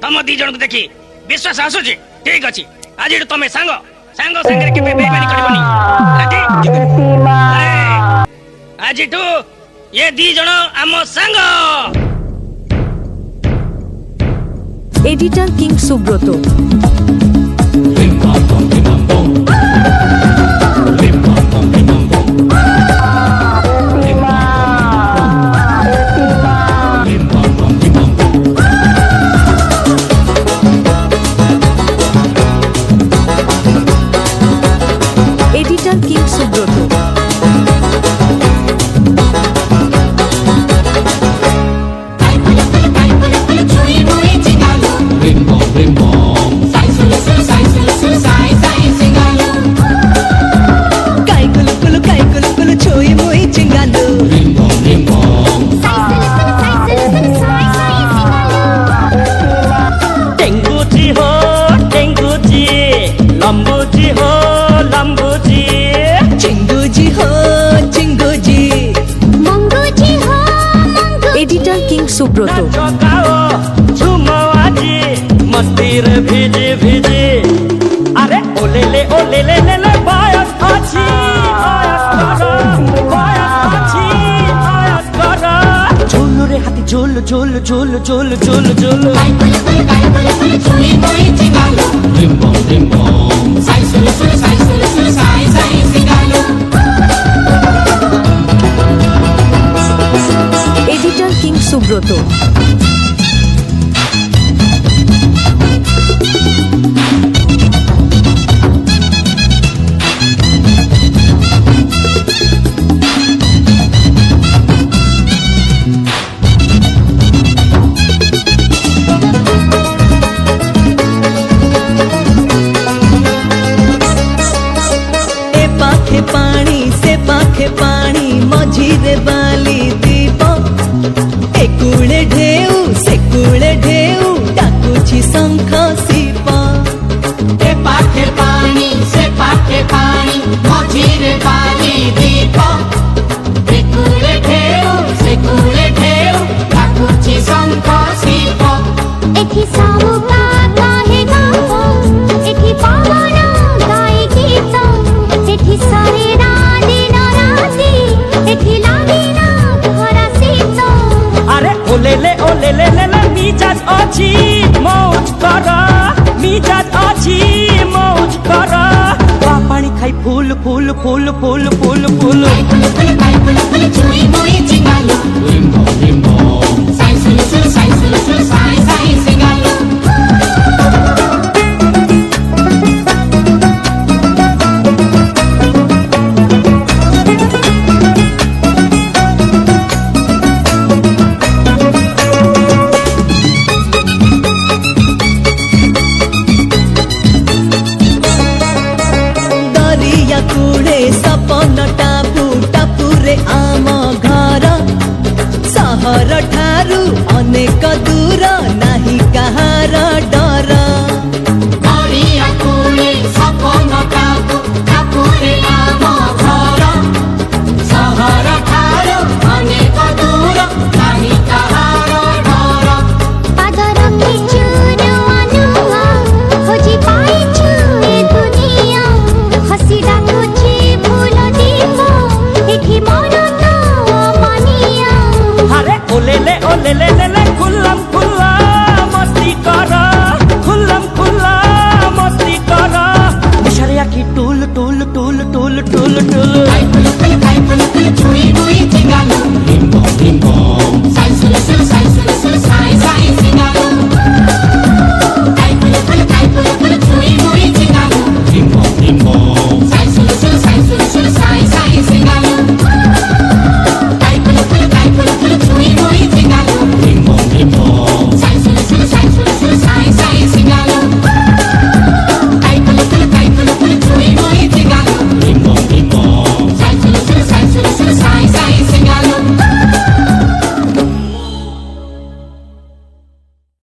तम दी जन को देखी विश्वास आसुची ठीक अछि आज तमे सांग सांग संगे केबे बेईमानी करबनी आज ये दी जन आम सांग editor king Subrato editor king Subrato editor king Subrato मस्तीर भिजे भिजे अरे ओले ले बायस अछि बायस करा झोल रे हाथी झोल झोल झोल झोल झोल झोल एडिटर किंग सुब्रतो पाखे पानी मझीरे बाली दीप एकुळे ढेउ डाकुछि शंख सीप ए पाखे पानी से पाखे पानी मझीरे बाली दीप एकुळे ढेउ डाकुछि शंख सीप एठी सामुका काहे गाओ एठी पवन गाए गीत एठी सारे ओले मिजाज अछि मौज कर मिजाज अछि मौज कर पानी खाई फूल फूल फूल फूल फूल